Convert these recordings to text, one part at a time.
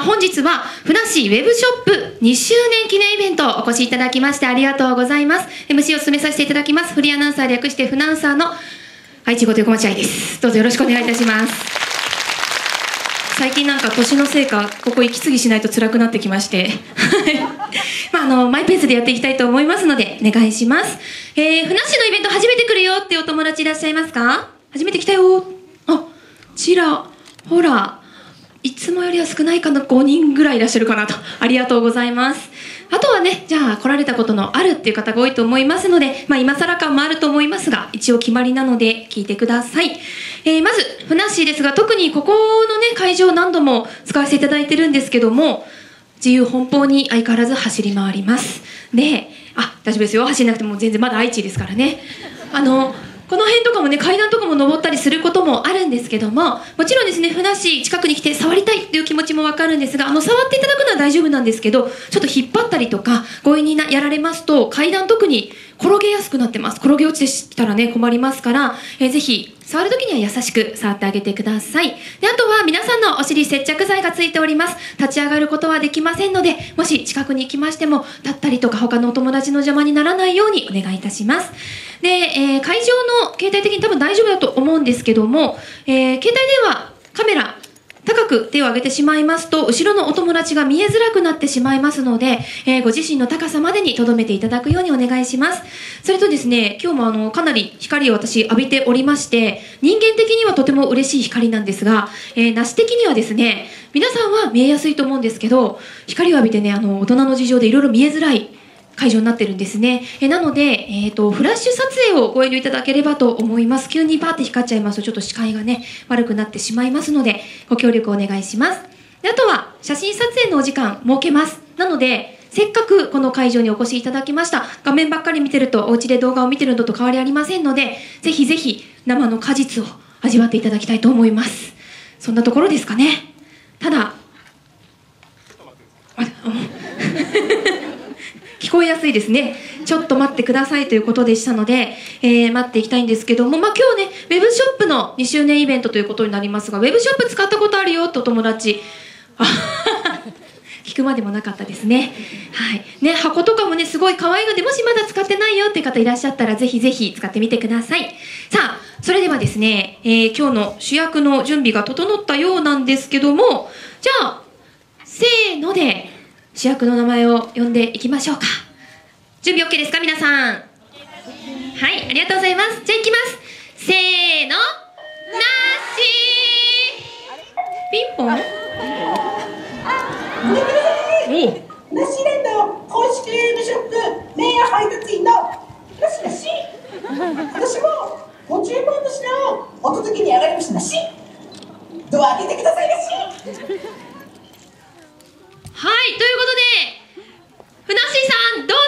本日はふなっしーウェブショップ2周年記念イベントお越しいただきましてありがとうございます。 MC を務めさせていただきますフリーアナウンサー略してフナウンサーの愛知ごと横町愛です。どうぞよろしくお願いいたします。最近なんか年のせいかここ息継ぎしないと辛くなってきましてマイペースでやっていきたいと思いますのでお願いします。ふなっしーのイベント初めて来るよってお友達いらっしゃいますか？初めて来たよ。あ、ちらほら、いつもよりは少ないかな、5人ぐらいいらっしゃるかなと。ありがとうございます。あとはね、じゃあ来られたことのあるっていう方が多いと思いますので、今更感もあると思いますが、一応決まりなので聞いてください。まずふなっしーですが、特にここのね会場何度も使わせていただいてるんですけども、自由奔放に相変わらず走り回ります。で、大丈夫ですよ、走んなくても全然まだ愛知ですからね。この辺とかもね、階段とかも登ったりすることもあるんですけども、もちろんですね、ふなっしー近くに来て触りたいっていう気持ちもわかるんですが、触っていただくのは大丈夫なんですけど、ちょっと引っ張ったりとか強引にやられますと、階段特に転げやすくなってます。転げ落ちてきたらね困りますから、ぜひ触るときには優しく触ってあげてください。で、あとは皆さんのお尻接着剤がついております。立ち上がることはできませんので、もし近くに行きましても立ったりとか他のお友達の邪魔にならないようにお願いいたします。で、会場の携帯的に多分大丈夫だと思うんですけども、携帯電話カメラ高く手を挙げてしまいますと後ろのお友達が見えづらくなってしまいますので、ご自身の高さまでに留めていただくようにお願いします。それとですね、今日もかなり光を私浴びておりまして、人間的にはとても嬉しい光なんですが、なし的にはですね、皆さんは見えやすいと思うんですけど、光を浴びてね、大人の事情でいろいろ見えづらい会場になってるんですね。なので、フラッシュ撮影をご遠慮いただければと思います。急にパーって光っちゃいますとちょっと視界がね悪くなってしまいますのでご協力お願いします。で、あとは写真撮影のお時間設けます。なのでせっかくこの会場にお越しいただきました。画面ばっかり見てるとお家で動画を見てるのと変わりありませんので、ぜひぜひ生の果実を味わっていただきたいと思います。そんなところですかね。ただ聞こえやすいですね。ちょっと待ってくださいということでしたので、待っていきたいんですけども、今日ねウェブショップの2周年イベントということになりますが、ウェブショップ使ったことあるよってお友達聞くまでもなかったですね。はいね、箱とかもねすごい可愛いので、もしまだ使ってないよって方いらっしゃったらぜひぜひ使ってみてください。さあ、それではですね、今日の主役の準備が整ったようなんですけども、じゃあせーので主役の名前を呼んでいきましょうか。準備 OK ですか皆さん。はい、ありがとうございます。じゃあいきます。せーの、なしピンポン。おなしランド公式ウェブショップメール配達員のなしなし。私もご注文の品をお届けに上がりましたなし。ドア開けてくださいなし。はい、ということでふなっしーさんどうぞ。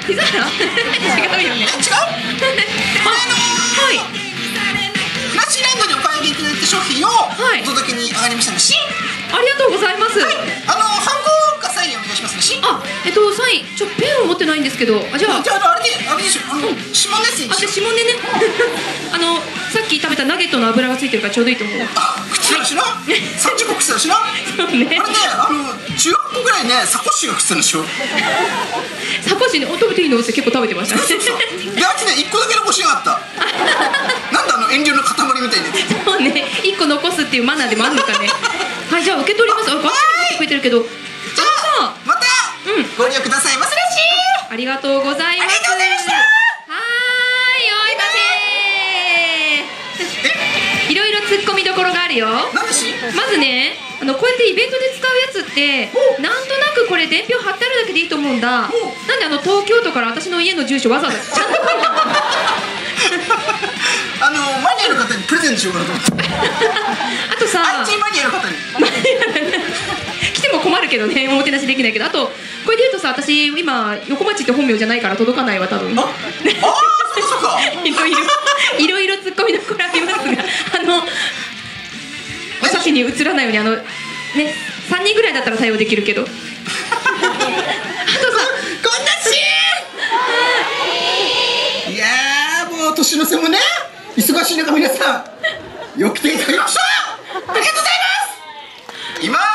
違うよね。違う？はい。フラッシュランドにお買い上げいただいた商品をお届けに上がりましたのし。ありがとうございます。はい。ハンコかサインお願いしますのし。サインペンを持ってないんですけど、じゃああれでしょ、指紋ですよ。指紋でね。さっき食べたナゲットの油がついてるからちょうどいいと思う。口だしな。30個口だしな。あれね、中学校ぐらいね、サコッシュが口なんでしょ。サコッシュね、食べていいのって結構食べてましたね。で、あっちね、1個だけ残しがあった。なんで遠慮の塊みたいに。そうね、1個残すっていうマナーでもあるのかね。はい、じゃあ受け取ります。バッチリ持ってくれてるけど。じゃあまたご利用くださいませらしい。ありがとうございます。ありがとうございました。はーい、おいませー。いろいろ突っ込みどころがあるよ。まずね、こうやってイベントで使うやつってなんとなくこれ伝票貼ってあるだけでいいと思うんだ。なんで東京都から私の家の住所わざわざちゃんと書いてあるマニアの方にプレゼントしようかなと思って。あとさ、IT マニアの方に来ても困るけどね、おもてなしできないけど。あとこれで言うとさ、私今横町って本名じゃないから届かないわ多分。そうそうか。いろいろ突っ込みどころありますが、お写真に写らないようにね、3人ぐらいだったら対応できるけど。あとさ、こんなシーン。いやー、もう年の瀬もね、忙しい中皆さんよく来ていただきました。ありがとうございます。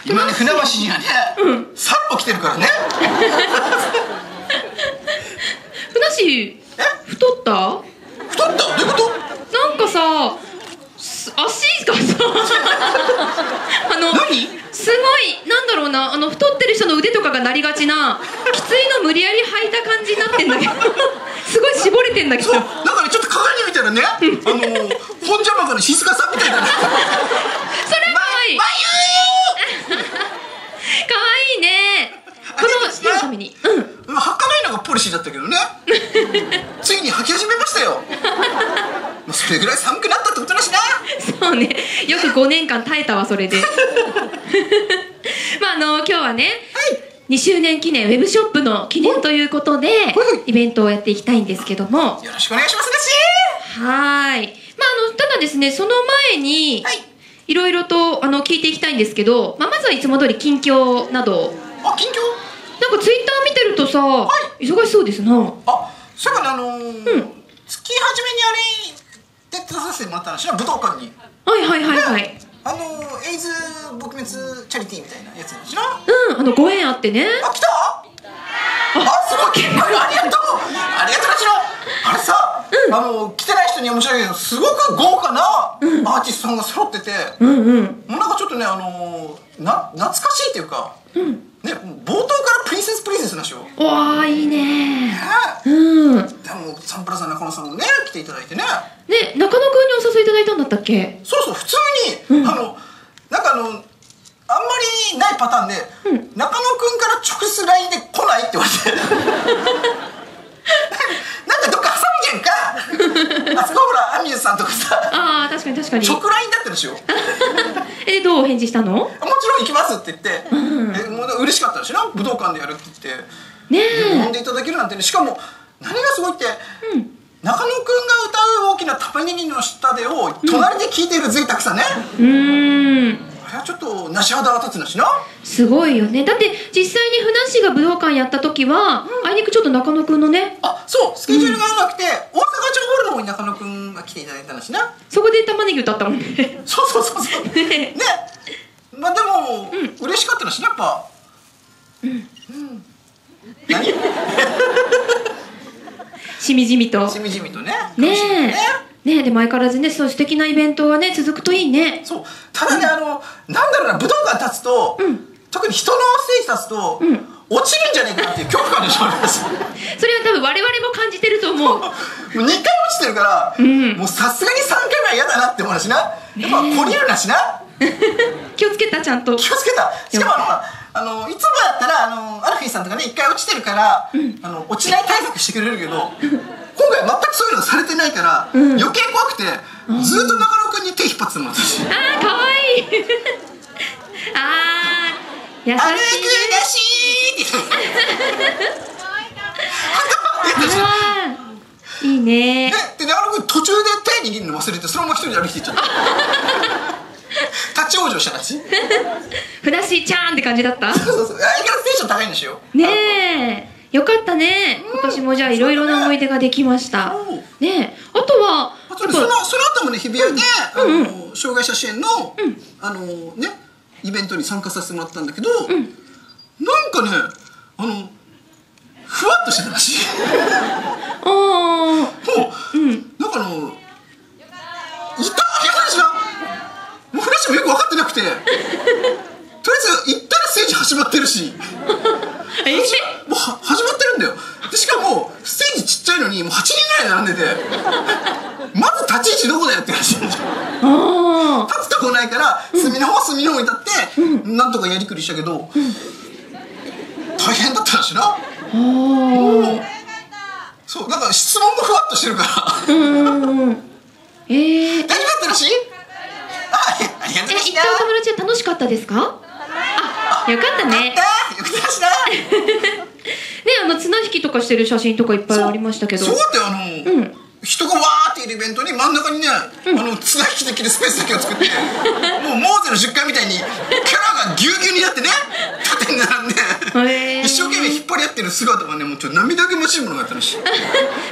今ね、船橋にはね、3歩来てるからね。ふなっしー、太った？太った？どういうこと？なんかさ、足がさ何？すごい、なんだろうな、太ってる人の腕とかがなりがちなきついの無理やり履いた感じになってんだけどすごい絞れてんだけど、そう、なんかね、ちょっと鏡見たらね、本邪魔の静香さんみたいだな。それはかわいい、かわいいね。この試験のために履かないのがポリシーだったけどねついに履き始めましたよそれぐらい寒くなったってことだしな。そうね、よく5年間耐えたわ、それでまあ今日はね、2周年記念ウェブショップの記念ということでイベントをやっていきたいんですけども、よろしくお願いしますだし。はい、まあただですね、その前にいろいろと聞いていきたいんですけど、まずはいつも通り近況など。あ、近況？なんかツイッター見てるとさ、忙しそうですな。あ、そういえば月初めにあれで出させてもらったのしな、武道館に。はいはいはいはい。エイズ撲滅チャリティーみたいなやつしな。ご縁あってね。あ、来た？あ、すごい、ありがとう。ありがとうなしろ。あれさ、来てない人には申し訳ないけど、すごく豪華なアーティストさんが揃ってて、もうなんかちょっとね、懐かしいっていうか、ね、冒頭からプリンセスなんでしょ。わあ、いいね。でもサンプラザ中野さんもね来ていただいてね。ね、中野くんにお誘いいただいたんだったっけ？そうそう、普通になんかあんまりないパターンで、中野くんから直接 LINE で来ないって言われてなんかどっか挟むじゃんかあそこほらアミューズさんとかさ、ああ、確かに確かに直 LINE だったでしょどう返事したの？もちろん行きますって言って、もう嬉しかったしな、武道館でやるって言ってね、呼んでいただけるなんてね。しかも何がすごいって、中野くんが歌う大きな玉ねぎの下でを隣で聴いている贅沢さね。あれはちょっとなし肌が立つなしな。すごいよね。だって実際にふなっしーが武道館やった時は、あいにくちょっと中野くんのね、あ、そう、スケジュールが合わなくて、大阪城ホールの方に中野くんが来ていただいたのしな。そこで玉ねぎ歌ったもんねそうね。まあでも、嬉しかったのしな、やっぱ。何しみじみとね。ねえ、でも相変わらずね、そう素敵なイベントはね続くといいね。そう、ただね、なんだろうな、武道館立つと、特に人のステージ立つと、落ちるんじゃねえかなっていう恐怖感でしょうがないです。それは多分我々も感じてると思う。もう2回落ちてるから、もうさすがに3回目は嫌だなって思うしな。やっぱ懲りるなしな。気をつけた、ちゃんと気をつけた。しかもいつもだったらアルフィーさんとかね、1回落ちてるから、落ちない対策してくれるけど、今回全くそういうのされてないから、余計怖くてずっと中野くんに手引っ張ってたもん、私。あー、かわいいあー、優しいね。歩くなしーっていいね。で、中野くん途中で手握るの忘れて、そのまま一人で歩いていっちゃった立ち往生した感じ。ふなっしーちゃーんって感じだった。そう相変わらずテンション高いんですよねえ、よかったね。今年もじゃあいろいろな思い出ができましたね。あとはその後もね、日比谷で障害者支援のねイベントに参加させてもらったんだけど、なんかね、ふわっとしてたらしい。なんかいた話がもう話もよく分かってなくて、とりあえず行ったらステージ始まってるし、もう始まってるんだよ。でしかもステージちっちゃいのにもう8人ぐらい並んでて、まず立ち位置どこだよって話なんですよ。立つとこないから隅の方に立ってなんとかやりくりしたけど、大変だったらしいな。そう、なんか質問もふわっとしてるから大丈夫だったらしい。ありがとうございました。お友達は楽しかったですか？あ、よかったね。よかったしな。綱引きとかしてる写真とかいっぱいありましたけど。そうだって人がわーっているイベントに真ん中にね、綱引きできるスペースだけを作って、もうモーゼの10回みたいにキャラがぎゅうぎゅうになってね、縦に並んで一生懸命引っ張り合ってる姿がね、もうちょっと涙ぐましいものがあったらしい。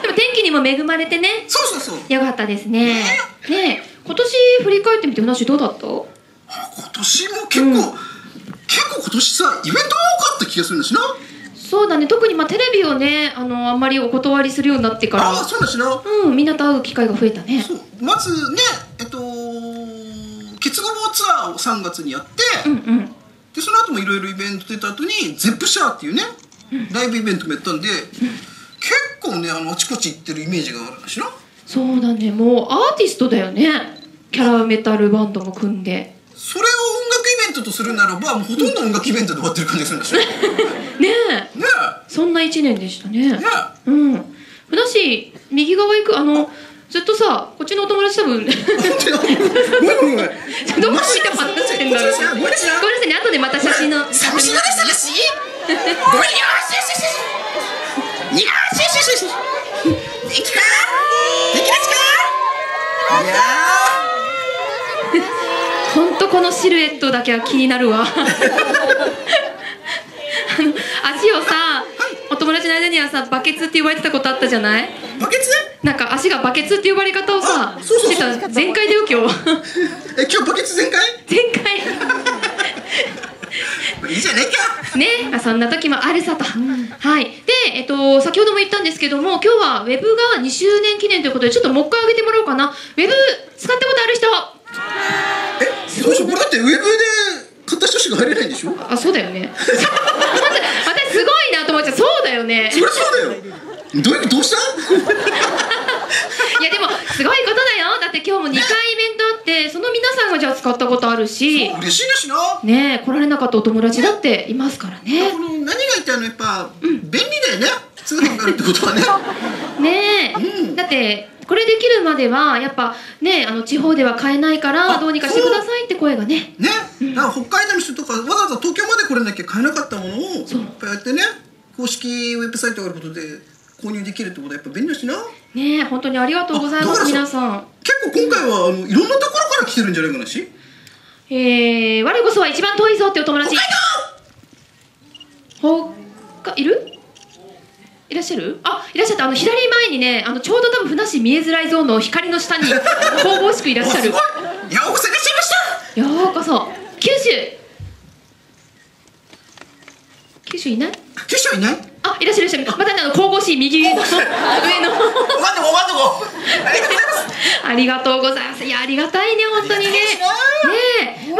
でも天気にも恵まれてね。そうよかったですね。ねえ、今年振り返ってみて話どうだった？今年も結構今年さ、イベント多かった気がするんだしな。そうだね、特にテレビをね、あんまりお断りするようになってから。そうだしな。みんなと会う機会が増えたね。そう、まずね、結合ツアーを3月にやって、でその後もいろいろイベント出た後にゼップシャーっていうね、ライブイベントもやったんで、結構ね、あちこち行ってるイメージがあるんだしな。そうだね、もうアーティストだよね。キャラメタルバンドも組んで。それを音楽イベントとするならば、もうほとんど音楽イベントで終わってる感じがするんだしねえそんな1年でしたね。ふなっしー、右側行く、ずっとさ、こっちのお友達多分ごめんどこ見ても話してんだろう。ごめんなさいね、後でまた写真の寂しがらせだしごめんよしできたいやほんとこのシルエットだけは気になるわ足をさ、お友達の間にはさ、バケツって言われてたことあったじゃない？バケツ？なんか足がバケツって呼ばれ方をさ、してた。全開だよ今日今日バケツ全開？全開いいじゃねえかね、そんな時もあるさと。はい。で、先ほども言ったんですけども、今日はウェブが2周年記念ということで、ちょっともう一回上げてもらおうかな。ウェブ使ったことある人？どうしよう、これだってウェブで買った人しか入れないんでしょ？そうだよね私すごいなと思っちゃう。そうだよね。そりゃそうだよ。どうしたいやでもすごいことだよ。だって今日も2回イベントあって、その皆さんがじゃあ使ったことあるし、嬉しいですな。ねえ、来られなかったお友達だっていますからね。何が言ってやっぱ便利だよね、通販があるってことはねねえ、だってこれできるまではやっぱね、地方では買えないからどうにかしてくださいって声がね。だから北海道の人とかわざわざ東京まで来れなきゃ買えなかったものをこうやってね、公式ウェブサイトがあることで購入できるってことはやっぱ便利だしな。ねえ、本当にありがとうございます皆さん。結構今回はいろんなところから来てるんじゃないかなし。我こそは一番遠いぞってお友達。いる？いらっしゃる？いらっしゃった。左前にね、ちょうど多分ふなっしー見えづらいゾーンの光の下に神々しくいらっしゃる。ようこそいらっしゃいました。ようこそ。九州いない？九州いない？いらっしゃるいらっしゃる。また神々しい右の上のありがとうございます。いや、ありがたいね、本当にね。ねえ、そういう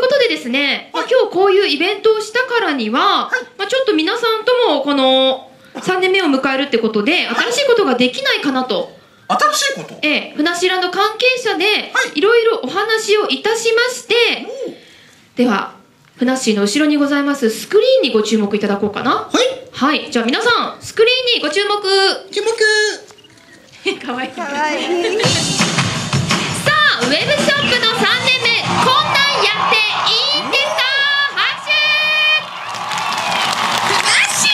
ことでですね、今日こういうイベントをしたからには、ちょっと皆さんともこの3年目を迎えるってことで、新しいことができないかなと。新しいこと？ふなっしーランド関係者でいろいろお話をいたしまして、ではふなっしーの後ろにございますスクリーンにご注目いただこうかな。はい、じゃあ皆さんスクリーンにご注目。かわいい。さあ、ウェブショップの3年目、こんなんやっていいんですか？拍手！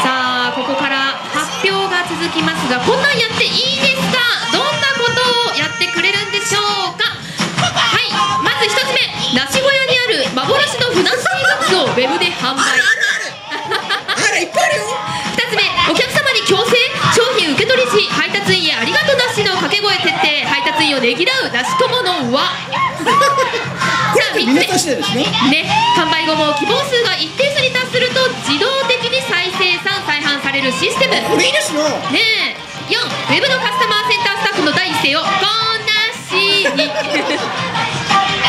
さあ、ここから発表が続きますが、こんなんやっていいですか？どんなことをやってくれるんでしょうか？はい、まず1つ目、ナシ小屋にある幻のふなっしーグッズをウェブで販売。いっぱいあるよ。2つ目、お客様に強制商品受け取り時、配達員へありがとなしの掛け声徹底、配達員をねぎらうなし友の輪。さあ3つ目ね、販売後も希望数が一定数に達すると自動的に再生産再販されるシステム。これいいですよね。4、ウェブのカスタマーセンタースタッフの第一声をこんなしに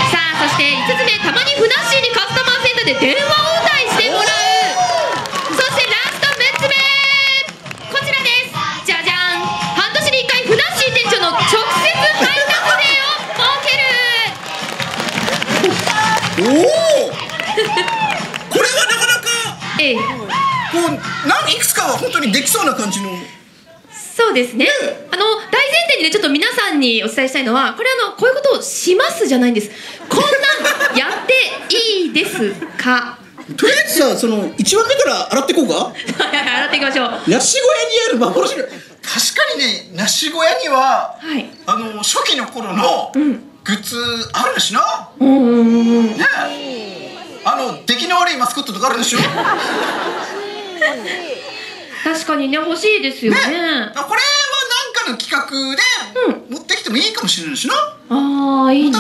さあ、そして5つ目、たまにふなっしーにカスタマーセンターで電話応対してもらう。そしてラスト6つ目、こちらです。じゃじゃん、半年に1回ふなっしー店長の直接配達デーを設ける。おおこれはなかなかいくつかは本当にできそうな感じの。そうですね。大前提にね、ちょっと皆さんにお伝えしたいのは、これこういうことをしますじゃないんです。こんなんやっていいですかとりあえずさ、その1番目から洗っていこうか。洗っていきましょう。ナシ小屋にある幻の、確かにね、ナシ小屋には、はい、初期の頃のグッズあるしな。ねえ、出来の悪いマスコットとかあるでしょ。確かにね、欲しいですよね。これはなんかの企画で持ってきてもいいかもしれないしな。ああ、いいね。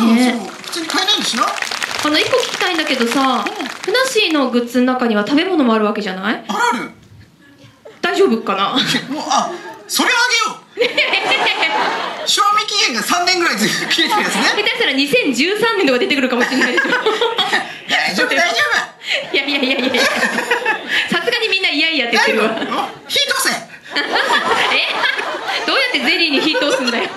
普通に買えないしな。1個聞きたいんだけどさ、ふなっしーのグッズの中には食べ物もあるわけじゃない？ある。大丈夫かな？もう、それあげよう。賞味期限が3年ぐらい切れてるやつね。下手したら2013年とか出てくるかもしれないでしょ。大丈夫、大丈夫。いやさすがにみんないやいやって言ってるわ。火通せ。どうやってゼリーに火通すんだよ。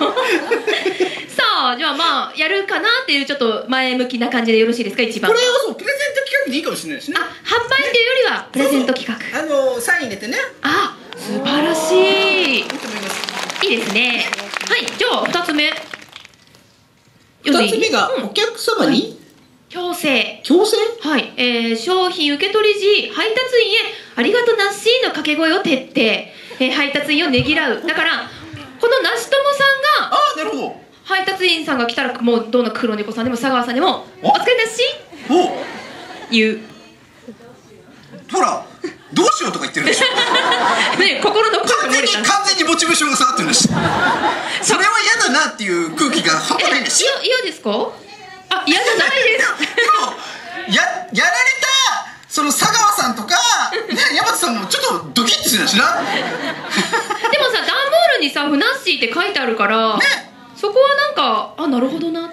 さあ、じゃあまあやるかなっていうちょっと前向きな感じでよろしいですか？一番これはそう、プレゼント企画でいいかもしれないですね。販売っていうよりはプレゼント企画。サイン入れてね。素晴らしい。いいですね。はい、じゃあ2つ目。2つ目がお客様に強制。はい、商品受け取り時配達員へありがとなっしーの掛け声を徹底、配達員をねぎらう。だからこのなしともさんが、なるほど、配達員さんが来たらもうどんな黒猫さんでも佐川さんでもお疲れなっし言う。ほら、どうしようとか言ってるでしょ。ね、心の声が漏れた。完全にモチベーションが下がってるんだし、それは嫌だなっていう空気が半端ないんだし。嫌ですか？嫌じゃないです。でもやられたその佐川さんとか山田さんもちょっとドキッとするんだしな。でもさ、段ボールにさ「ふなっしー」って書いてあるから、そこはなんかなるほどな。も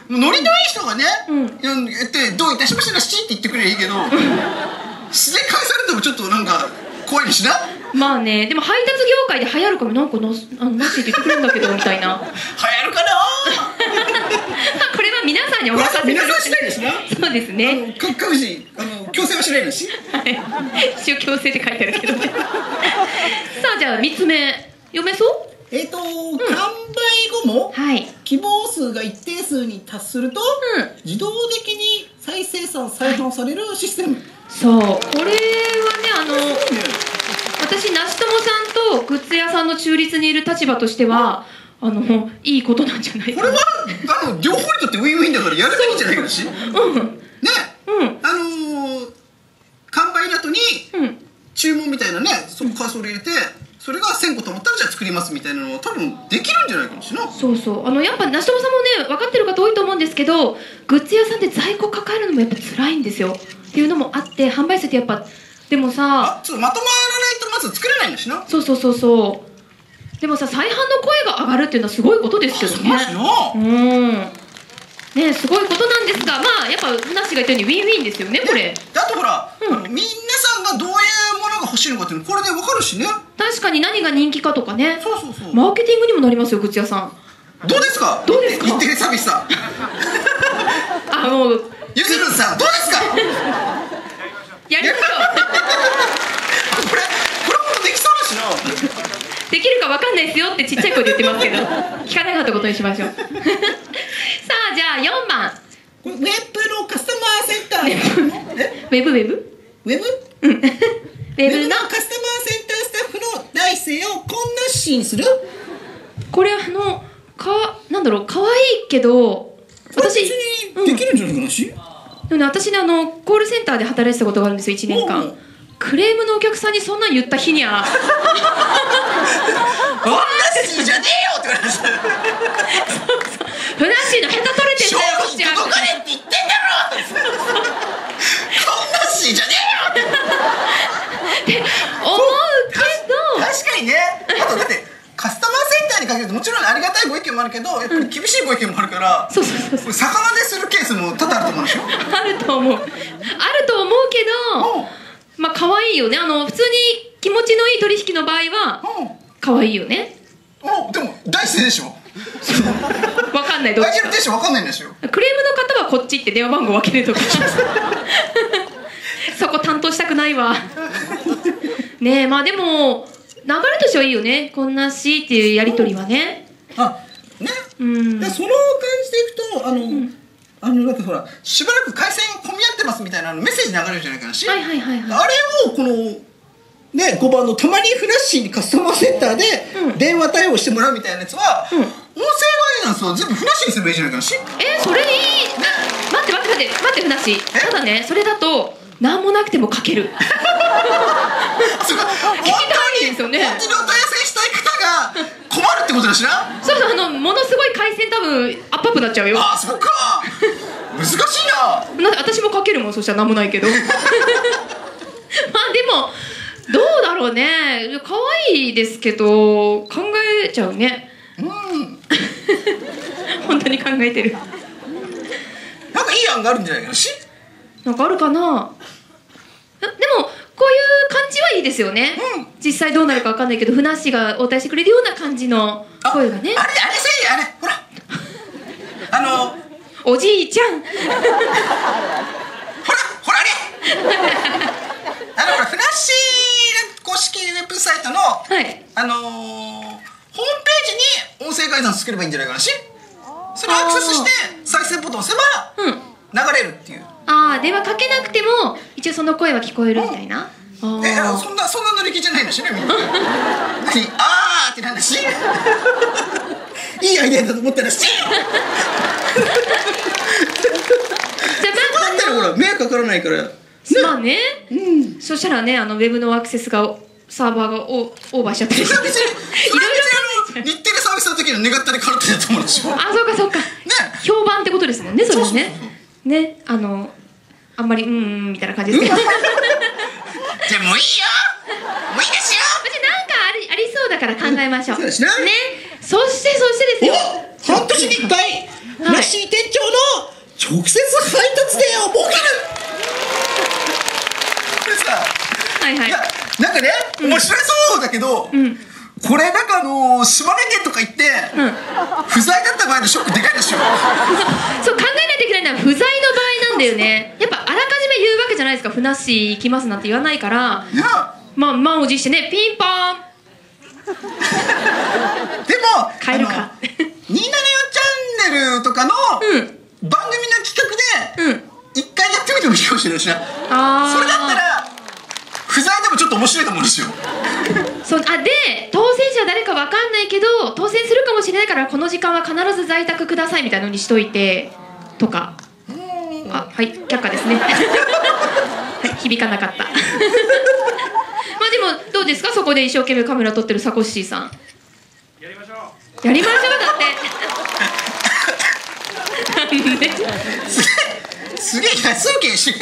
うノリのいい人がね、言って「どういたしましてなし」って言ってくればいいけど、素で返されてもちょっとなんか怖いしな。まあね、でも配達業界で流行るかも。なんかなしって言ってくれるんだけどみたいな。流行るかな。これは皆さんにお任せする。皆さんしないですな。そうですね。各自強制はしないですし。一応強制って書いてあるけどね。さあ、じゃあ3つ目読めそう？完売後も希望数が一定数に達すると自動的に再生産再販されるシステム。そう、これはね、私なしともさんとグッズ屋さんの中立にいる立場としてはいいことなんじゃないかな。これは両方にとってウィンウィンだからやればいいんじゃないかし。ね、完売の後に注文みたいなね、そこカーソル入れて、それが1000個と思ったらじゃあ作りますみたいなのは多分できるんじゃないかもしれない。そうそう、やっぱなしともさんもね分かってる方多いと思うんですけど、グッズ屋さんって在庫抱えるのもやっぱ辛いんですよっていうのもあって、販売数ってやっぱでもさ、ちょっとまとまらないとまず作れないんだしな。そうでもさ、再販の声が上がるっていうのはすごいことですよね。ね、すごいことなんですが、まあやっぱふなっしーが言ったようにウィンウィンですよね、これ。だってほら、みんなさんがどういうものが欲しいのかっていうのこれで分かるしね。確かに何が人気かとかね。そうマーケティングにもなりますよ、グッズ屋さん。どうですか？日テレサービスさん。もうゆずるさんどうですか？やりましょう。これもできそうだしな。できるか分かんないですよってちっちゃい声で言ってますけど、聞かなかったことにしましょう。さあ、じゃあ4番。これウェブのカスタマーセンターのウェブウェブのカスタマーセンタースタッフの第一声をこんなシーンする。これなんだろう、可愛いけど私できるんじゃないかなし。でもね、私ねコールセンターで働いてたことがあるんですよ、1年間。クレームのお客さんにそんなん言った日には「こんなしじゃねえよ」って言われました。ふなっしーのヘタ取れてんだよ、こっちは。届かねえって言ってんだろ。こんなしじゃねえよって思うけど、確かにね。あとだってカスタマーセンターにかけるともちろんありがたいご意見もあるけど、やっぱり厳しいご意見もあるから、そう逆なでするケースも多々あると思うんでしょ。あると思うけど、まあ可愛いよね。普通に気持ちのいい取引の場合は可愛いよね。でも第一声でしょ。分かんない、どっちか。相手のテンション分かんないんですよ。クレームの方はこっちって電話番号分けるとか。そこ担当したくないわ。ねえ、まあでも流れとしてはいいよね、こんなしっていうやり取りはね。ね。その感じでいくとなんかほらしばらく回線混み合ってますみたいなメッセージ流れるじゃないかなし、はいはいはいはい。あれをこのね5番のたまにフラッシーにカスタマーセンターで電話対応してもらうみたいなやつは、音声ガイダンスを全部フラッシーにすればいいじゃないかなし。それいい。待ってふなっしー。ただね、それだと何もなくても書ける。それが本当にですよね。本当にお問い合わせしたい方が困るってことだしな。そうそう、ものすごい回線多分アップアップになっちゃうよ。あ、そっか。難しいな。私も書けるもん、そしたら何もないけど。まあでもどうだろうね。可愛いですけど考えちゃうね。本当に考えてる。なんかいい案があるんじゃないかなし。なんかあるかな。でもこういう感じはいいですよね。実際どうなるかわかんないけど、ふなっしーが応対してくれるような感じの声がね。あれせいあれほらおじいちゃん。ほらあれほらフラッシー公式ウェブサイトのはい。ホームページに音声ガイダンスつければいいんじゃないかなし。それをアクセスして再生ボタンを押せば流れるっていう。電話かけなくても一応その声は聞こえるみたいな。そんな乗り気じゃないのしねみんな。あーってなんだし。いいアイデアだと思ったらし。じゃあなんだろう、ほら迷惑かからないから。まあね。そしたらね、ウェブのアクセスがサーバーがオーバーしちゃったりして。いろいろ日テレサービスの時の願ったりからってやったもんでしょ。そうかそうか。評判ってことですもんね、それね。ね、あんまりみたいな感じですけど。じゃあもういいよ。もういいですよ。なんかありそうだから考えましょう。ね。そしてですよ。半年に1回フラッシー店長の直接配達デーを設ける。これさ、いやなんかね面白そうだけど、これなんか島根県とか行って不在だった場合のショックでかいでしょ。そう考えないといけないのは不在の場合なんだよね。やっぱあらかじめ言うわけじゃないですか。ふなっしー行きますなんて言わないから、満を持してね、ピンポーン。でも帰るか。274チャンネルとかの番組の企画で一回やってみてもいいかもしれないしな。それだったら不在でもちょっと面白いと思うんですよ。で当選者誰かわかんないけど当選するかもしれないからこの時間は必ず在宅くださいみたいなのにしといてとか。はい却下ですね。響かなかった。まあでもどうですか、そこで一生懸命カメラ撮ってるサコッシーさん。やりましょうだってすげえすげえちょっ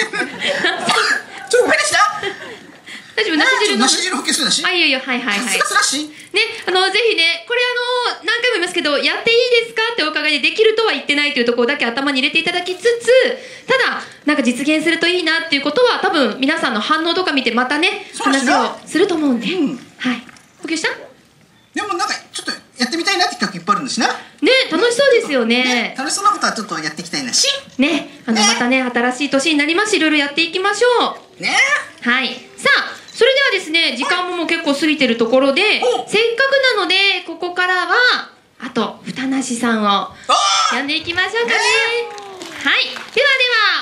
とごめんなさい。大丈夫、梨汁補給するだし。いいよはいはいはい。さすがスラッシーね、ぜひね、これ何回も言いますけど、やっていいですかってお伺いでできるとは言ってないというところだけ頭に入れていただきつつ、ただ、なんか実現するといいなっていうことは、多分皆さんの反応とか見てまたね、話をすると思うんで。はい。補給した？でもなんかちょっとやってみたいなって企画いっぱいあるんですしな。ね、楽しそうですよね。楽しそうなことはちょっとやっていきたいなし。ね、またね、新しい年になりますし、いろいろやっていきましょう。ね。はい。さあ、それではですね、時間ももう結構過ぎてるところで、せっかくなので、ここからは、あと、ふたなしさんを呼んでいきましょうかね。はい。で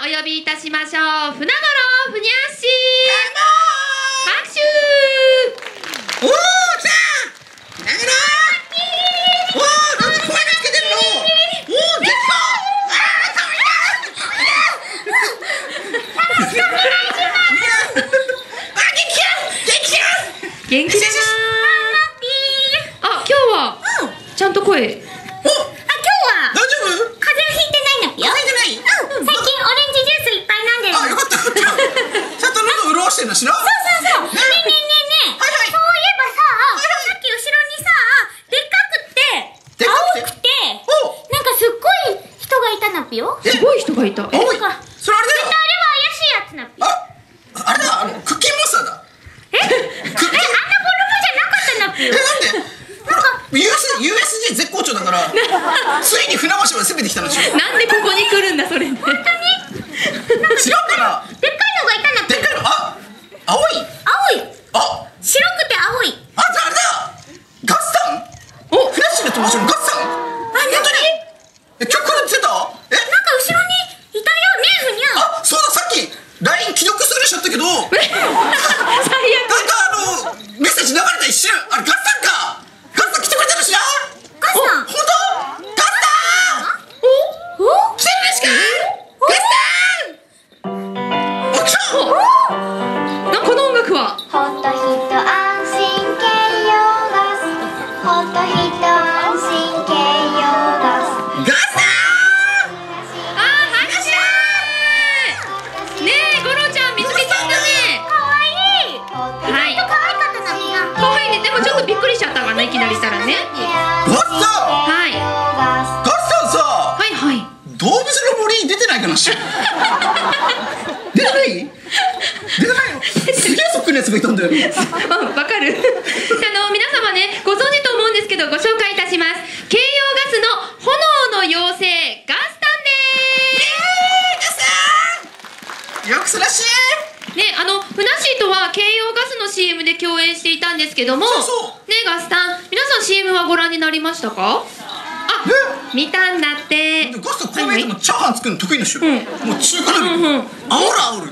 はお呼びいたしましょう。船頃ふにゃっしー。拍手おー、来たー。船頃おー、なんか声がつけてるの。おー、できた。元気だなー。今日はちゃんと声。今日は大丈夫？風邪ひいてないんだよ。風邪ひいてない？最近オレンジジュースいっぱい飲んでる。よかったよかった。ちゃんと喉潤してんのしな。そう。ねえ。そういえばさ、さっき後ろにさ、でっかくて青くてなんかすっごい人がいたなっぴよ。すごい人がいた。青い。それあれだよ。絶対あれは怪しいやつなっぴ。あれだ、クッキーモンスターだ。あんなボロボじゃなかったなっぴよ。なんで？USJ 絶好調だからついに船橋まで攻めてきたのでしょ。なんでここに来るんだそれ。本当に？違うかな。でっかいのがいたなっぴ。でっかいの。青い。白くて青い。あれだ。ガッサン。フラッシュの友達のガッサン。本当に？曲出た？なんか後ろにあれガスさんか。ガスさん来てくれてるしな。ガスさん。本当？ガスさん。お来てるしか。ガスさん。あ、来た。この音楽はほっとひと安心軽量ガス。ほっとひと安心軽量ガス。ガスさん。はい、ねえ、ゴロちゃん見つけちゃったね。かわいい。はい、かわいかったな、みんな。可愛いね。でもちょっとびっくりしちゃったかな、いきなりしたらね。ガスさん。はいガスさんさ。はいはい。動物の森に出てないかな。出てない？出てないの？すげえそっくりなやつがいたんだよ。わかる。皆様ね、ご存知と思うんですけど、ご紹介いたします。京葉ガスの炎の妖精ガスタンです。よくすらしい。ね、ふなっしーとは京葉ガスの CM で共演していたんですけども、そうそうね、ガスタン、皆さん CM はご覧になりましたか？見たんだって。ガスさんこう見えてもチャーハン作るの得意な人。もう中華鍋。あおる。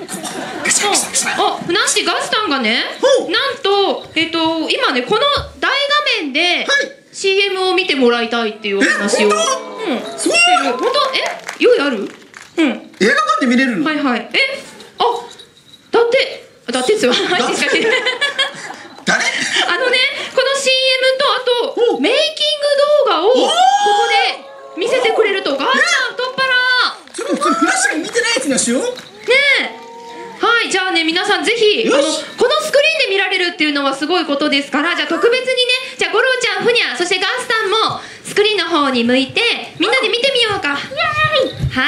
ガシャガシャガシャ。ふなっしー、ガスタンがね、なんと今ね、この大画面で CM を見てもらいたいっていうお話を。すごい。本当？用意ある？映画館で見れるの？はいはい。だってすわ。はい、仕掛ける。誰？この CM とあとメイキング動画をここで見せてくれると。ガスタン太っ腹。ちょっとフラッシュ見てないやつなしよ。ねえ。はい、じゃあね、皆さんぜひこのスクリーンで見られるっていうのはすごいことですから、じゃあ特別にね、じゃあゴロちゃん、ふにゃ、そしてガスタンもスクリーンの方に向いてみんなで見てみようか。は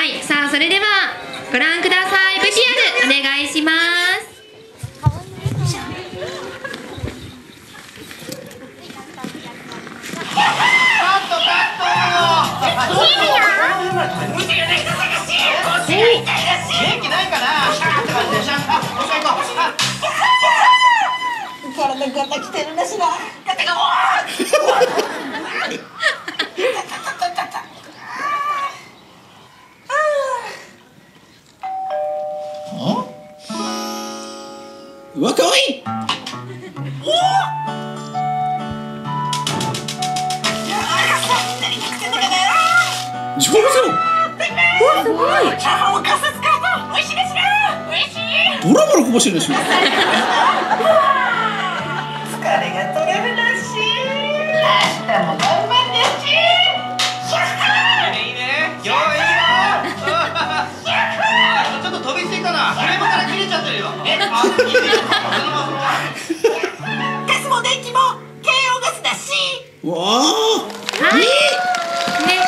い、さあそれではご覧ください。 VTR お願いします。元気ないかな。体が来てるなしな。うわ、かわいい。上手よ。すごい。チャーハンをガス使うと美味しいですね。美味しい。ボロボロこぼしてるでしょ。疲れが取れるなし。明日も頑張ってし。いいね。よいよ。ちょっと飛びすぎかな。フレームから切れちゃってるよ。ガスも電気も京葉ガスだし。わあ。はい。ね、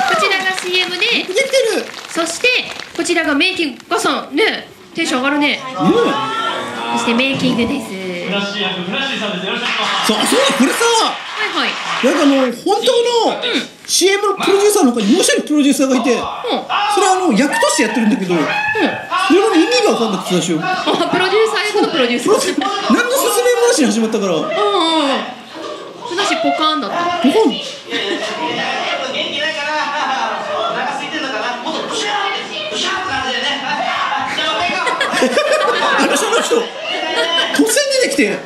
こちらが CM で、できてる。そしてこちらがメイキング。ガさんね、テンション上がるね。そしてメイキングです。フラッシー役フラッシーさんです。よろしくお願いします。そうだ、これさ、はいはい。なんか本当の CM のプロデューサーの中にもう一人プロデューサーがいて、それ役としてやってるんだけど、それが意味が分かんなくて最初。プロデューサー役のプロデューサー。何の説明もなしに始まったから。ふなっしーポカーンだった。元気ないかな。お腹空いてんのかな。もっとブシャーブシャーって感じでね。その人突然出てきて。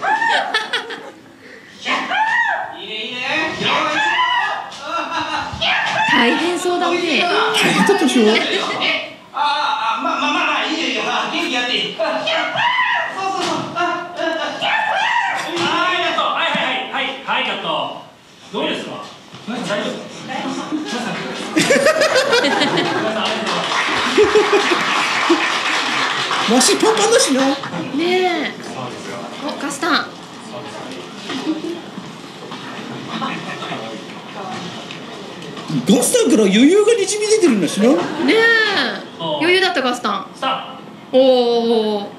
大変そうだね。大変だったでしょ。まあいいよ。元気やっていい。そう。ありがとう。はいカット。どうですか。大丈夫。マシパンパンだしな。ねえ。お、ガスタン。ガスタンから余裕がにじみ出てるんだしな。ねえ。余裕だったガスタン。おお。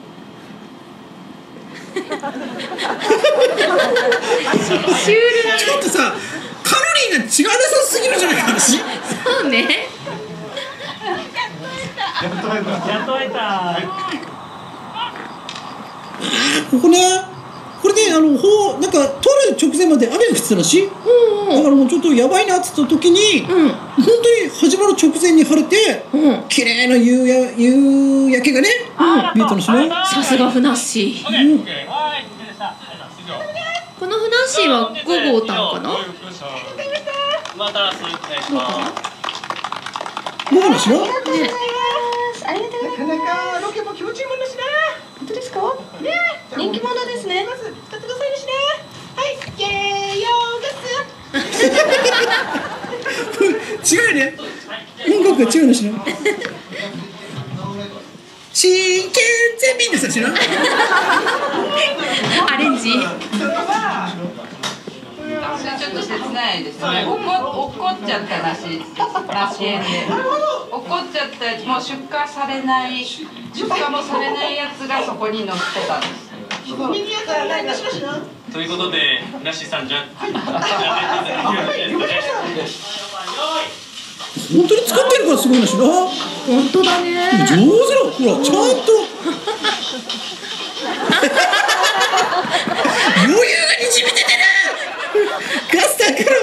シュールだね。ちょっとさ、カロリーが違わなさすぎるじゃないか話。そうね。やっと会えた。ここね、これでなんか取る直前まで雨が降ってたらしい。だからもうちょっとやばいなって言った時に、本当に始まる直前に晴れて、綺麗な夕焼けがね、見えたのしね。さすがふなっしー。このふなっッシーは5号タンかな。またそういうお願いします。もうなしな。ね、ありがとう。なかなかロケも気持ちいいもんだしな。本当ですか？ね、人気者ですね。まず2つくださいですね。はい、軽用ガス。違うね。音楽が違うのしな。真剣ゼミですしな。アレンジ。ちょっと切ないですね。怒っちゃったらしい。らしいんで。怒っちゃってもう出荷されない出荷もされないやつがそこに乗ってたんです。ということでなしさんじゃ。本当に作ってるからすごいなしな。本当だね。上手だ。ほらちゃんと。余裕がにじみ出てる。ガスターから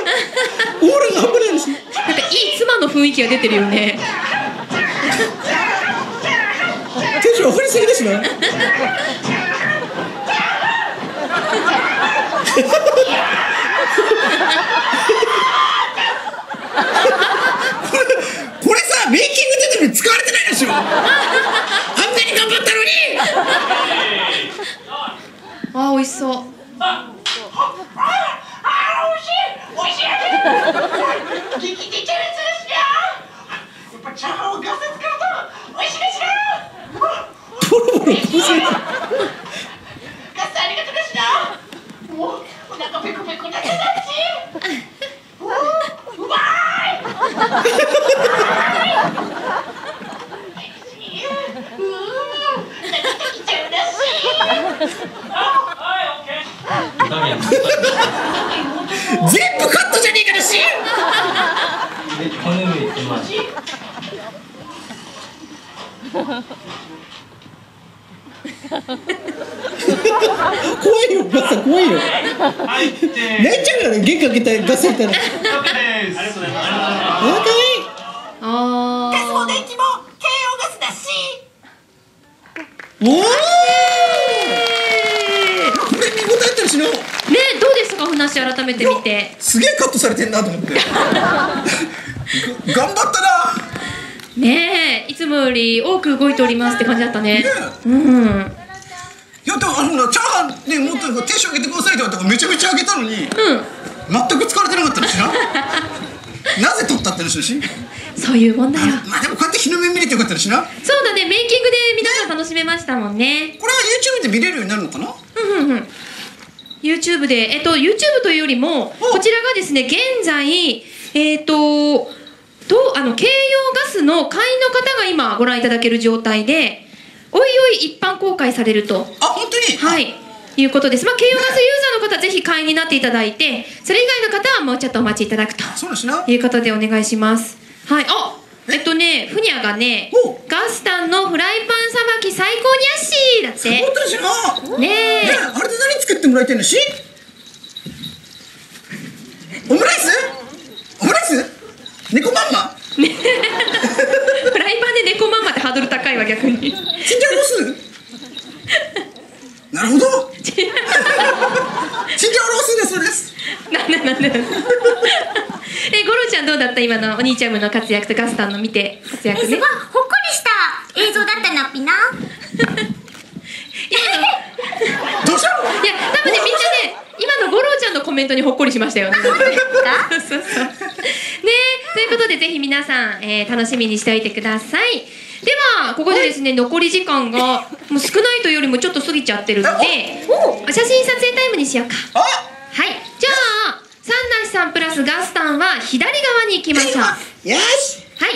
オーラが半端ないし。なんかいい妻の雰囲気が出てるよね。テンション上がりすぎだしな。これさ、メイキング出てるのに使われてないでしょ。あんなに頑張ったのに。あー、美味しそう。おいしい。激出ちゃうやつですよ。やっぱチャーハンをガスで使うとおいしいですよ。ボロボロガスありがとうですな。もうお腹ペコペコになっちゃったし。うまい。全部カットじゃねえからし。怖いよ、ガスさん怖いよ。泣いちゃうからね、玄関開けたらガス入ったら。ありがとうございます。あガスも電気も軽用ガスだし。おお。これ見応えあったりしな。ね、どうですか、ふなっしー改めて見て。すげえカットされてんなと思って。頑張ったな。ねえ、いつもより多く動いておりますって感じだったね。ねうん。いやでもチャーハンね、もっとテンション上げてくださいって言われたからめちゃめちゃ上げたのに、全く使われてなかったのしな。なぜ撮ったってのしなし。そういうもんだよ。まあでもこうやって日の目見れてよかったのしな。そうだね、メイキングで皆さん楽しめましたもんね。これは YouTube で見れるようになるのかな。YouTube で、YouTube というよりも、こちらがですね、現在、軽用ガスの会員の方が今ご覧いただける状態で、おいおい一般公開されると。あ、本当に。はい。いうことです。まあ、軽用ガスユーザーの方はぜひ会員になっていただいて、それ以外の方はもうちょっとお待ちいただくと。そうですな。いうことでお願いします。はい。あ、ふにゃがね、ガスタンのフライパンさばき最高にゃっしーだって。本当ですな。ねえ。あれで何作ってもらいたいのし。オムライス？オムライス？猫まんま？フライパンで猫まんまってハードル高いわ、逆に。チンジャオロス？なるほど。チンジャオロスです、そうです。なんでゴロちゃんどうだった、今のお兄ちゃんの活躍とガスタンの見て活躍ね。すごいほっこりした映像だったな、ピナ。どうしたの？いや、多分ね、みんなね、今のゴロちゃんのコメントにほっこりしましたよね。そうそう。ね、ということでぜひ皆さん、楽しみにしておいてください。ではここでですね、残り時間がもう少ないというよりもちょっと過ぎちゃってるので、写真撮影タイムにしようか。はい、じゃあサンナシさんプラスガスタンは左側に行きましょう。よし。はい、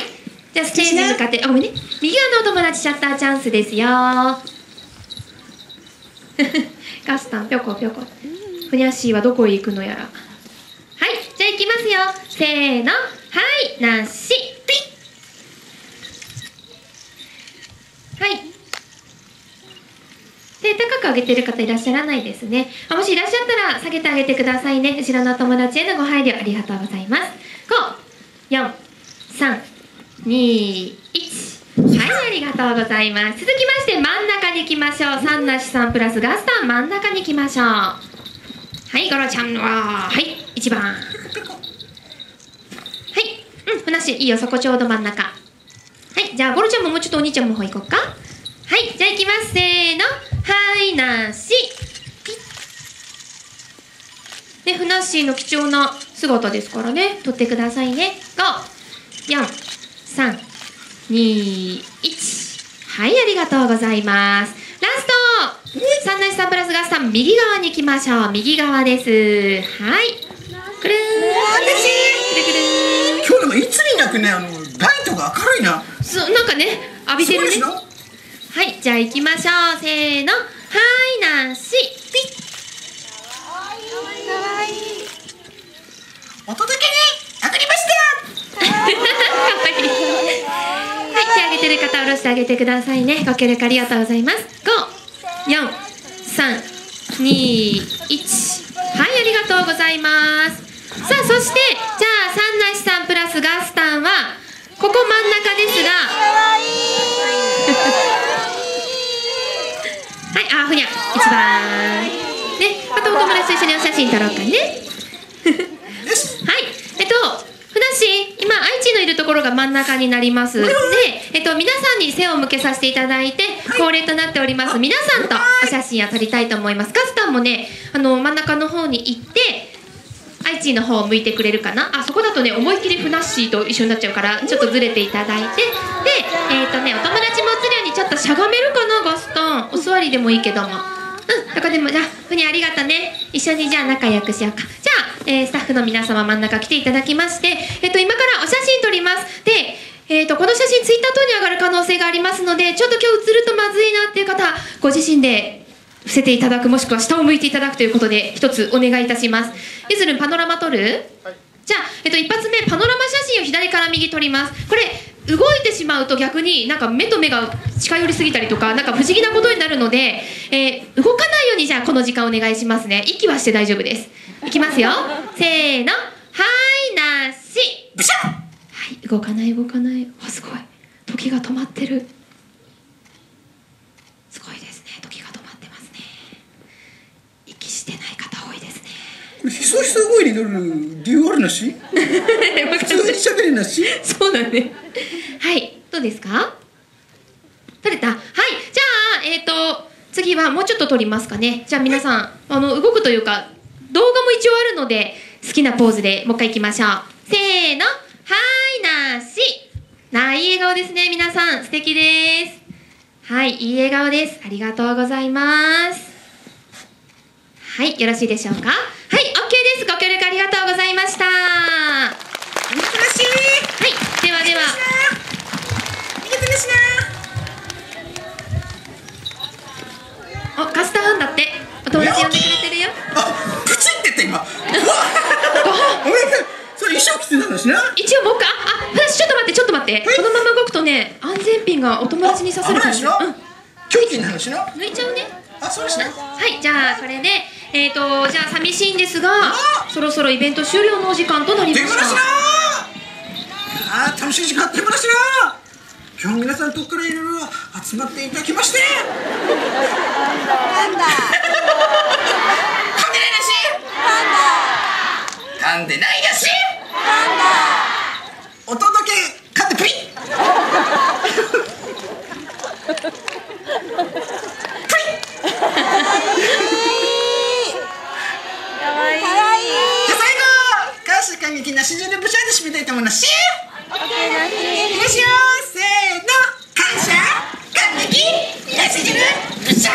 じゃあステージに向かって、あ、ごめんね、右側のお友達シャッターチャンスですよ。ガスタンぴょこぴょこ。ふにゃっしーはどこへ行くのやら。はい、じゃあ行きますよ。せーの、はい、なしピッ。はい。手高く上げてる方いらっしゃらないですね。もしいらっしゃったら下げてあげてくださいね。後ろのお友達へのご配慮ありがとうございます。5、4、3、2、1。はい、ありがとうございます。続きまして真ん中に行きましょう。サンナシさんプラスガスタン、真ん中に行きましょう。はい、ゴロちゃんは、はい、1番。はい、ふなっしー、いいよ、そこちょうど真ん中。はい、じゃあ、ゴロちゃんももうちょっとお兄ちゃんの方行こうか。はい、じゃあ行きます。せーの。はい、なし。で、ふなっしーの貴重な姿ですからね、撮ってくださいね。5、4、3、2、1。はい、ありがとうございます。ラストサンナイスさんプラスガスさん、右側に行きましょう。右側です。はい。くるーん。私くるくるーん。今日なんかいつになくね、ライトが明るいな。そう、なんかね、浴びてるね。はい、じゃあ行きましょう。せーの。はい、なし。ピッ。お届けに上がりました。かわいい。はい、手上げてる方、下ろしてあげてくださいね。ご協力ありがとうございます。5、4、3、2、1。はい、ありがとうございます。さあ、そして、じゃあ、サンナシさんプラスガスタンは、ここ真ん中ですが、はい、ふにゃ、1番。ね、あとお友達と一緒にお写真撮ろうかね。はい、ふなっしー、今、愛知のいるところが真ん中になります。で、皆さんに背を向けさせていただいて、恒例となっております。皆さんとお写真を撮りたいと思います。ガスタンもね、真ん中の方に行って、愛知の方を向いてくれるかな。あそこだとね、思いっきりふなっしーと一緒になっちゃうから、ちょっとずれていただいて、で、お友達も映るようにちょっとしゃがめるかな、ガスタン。お座りでもいいけども。どこでも、じゃあ、ふにありがとね。一緒にじゃあ仲良くしようか。じゃあ、スタッフの皆様真ん中来ていただきまして、今からお写真撮ります。で、この写真ツイッター等に上がる可能性がありますので、ちょっと今日写るとまずいなっていう方、ご自身で伏せていただく、もしくは下を向いていただくということで、一つお願いいたします。ゆずるん、パノラマ撮る？はい。じゃあ、一発目、パノラマ写真を左から右撮ります。これ、動いてしまうと逆になんか目と目が近寄りすぎたりとか、なんか不思議なことになるので、動かないようにじゃあこの時間お願いしますね。息はして大丈夫です。いきますよ。せーの。はい、なし。ブシャッ。はい、動かない。あ、すごい。時が止まってる。すごいですね。時が止まってますね。息してない方多いですね。ひそひそ声になる理由あるなし？普通に喋るなし？そうだね。はい、どうですか？撮れた？はい、じゃあ、次はもうちょっと撮りますかね。じゃあ皆さん、動くというか、動画も一応あるので、好きなポーズでもう一回いきましょう。せーの。はい、なし。いい笑顔ですね、皆さん。素敵です。はい、いい笑顔です。ありがとうございます。はい、よろしいでしょうか？はい、OK です。ご協力ありがとうございました。はい、では。お、ガスターンだって。お友達呼んでくれてるよ。あ、プチって言った今。ごめんなさい。それ衣装着てたんだしな。一応もう一回、ふなっし、ちょっと待って。このまま動くとね、安全ピンがお友達に刺さるから。凶器になるしな。抜いちゃうね。あ、そうですね。はい、じゃあ、これで、じゃあ、寂しいんですが、そろそろイベント終了のお時間となりました。楽しい時間あってもらしな。今日皆さんどっからいろいろ集まっていただきまして。なんだ。噛んでないなし。噛んでないなし。お届け噛んでプリッ。感激なし汁ブシャで締めたいと思いますし。お願いします。せーの、感謝感激なし汁ブシャ。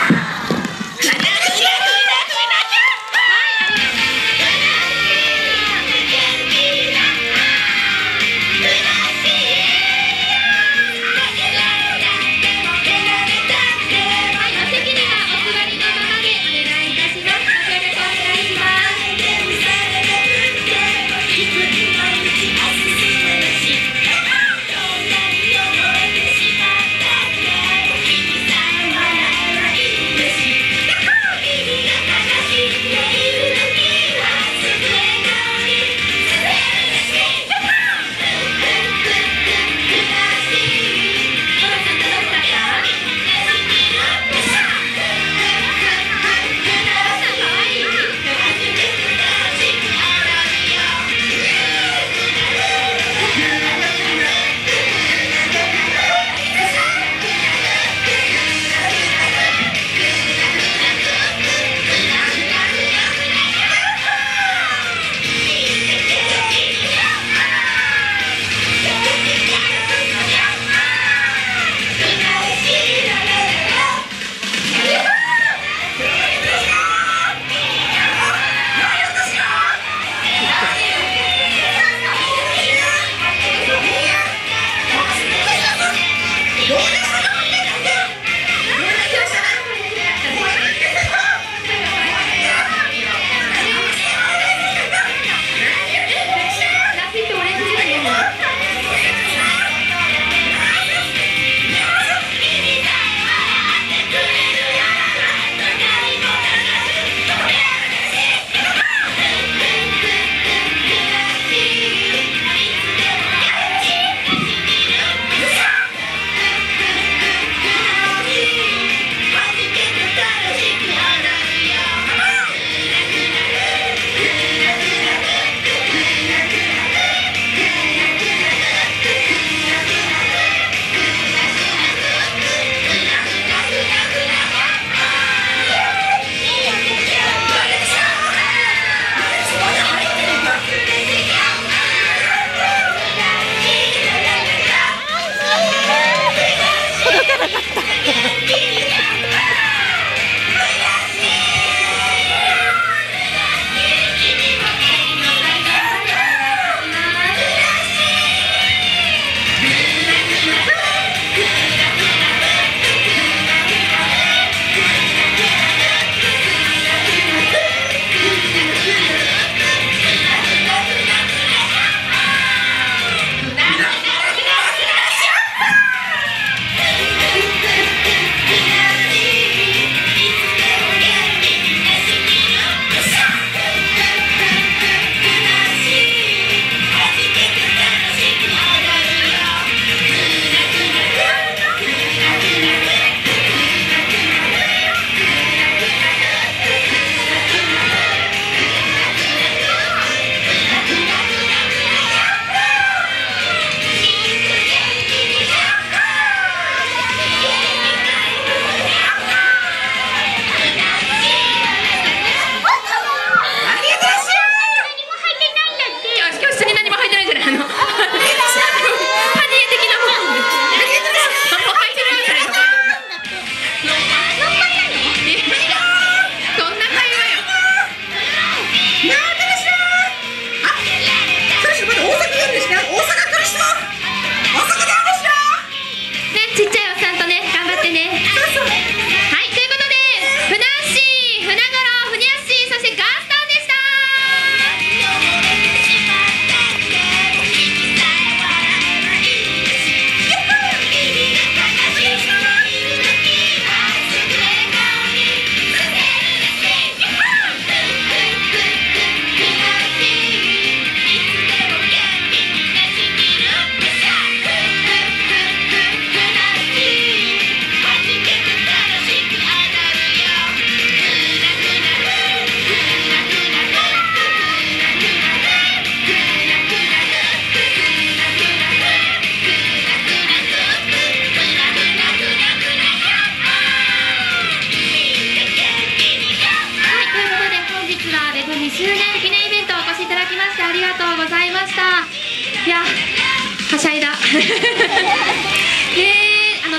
ありがとうございました。いや、はしゃいだ。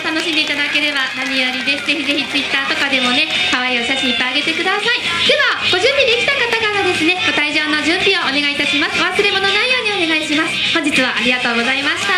楽しんでいただければ何よりです。ぜひぜひツイッターとかでもね、可愛いお写真いっぱいあげてください。では、ご準備できた方からですね、ご退場の準備をお願いいたします。お忘れ物ないようにお願いします。本日はありがとうございました。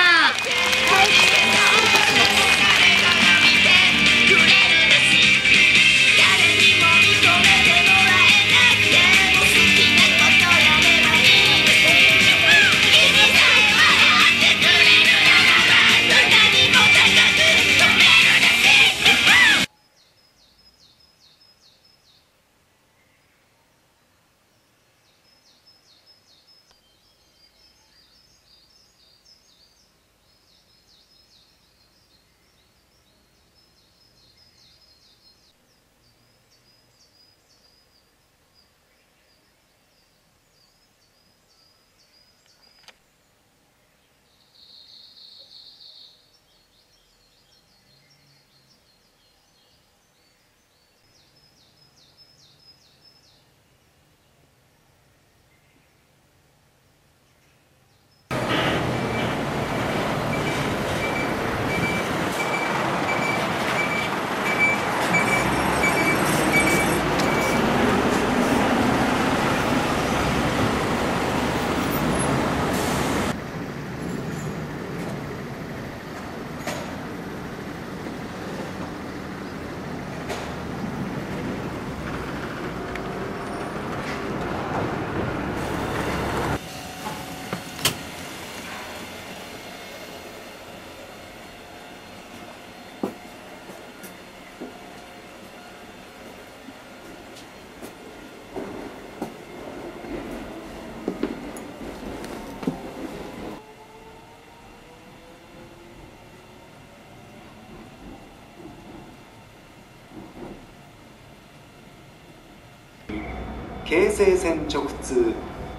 京成線直通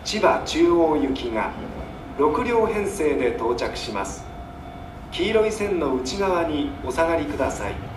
千葉中央行きが6両編成で到着します。黄色い線の内側にお下がりください。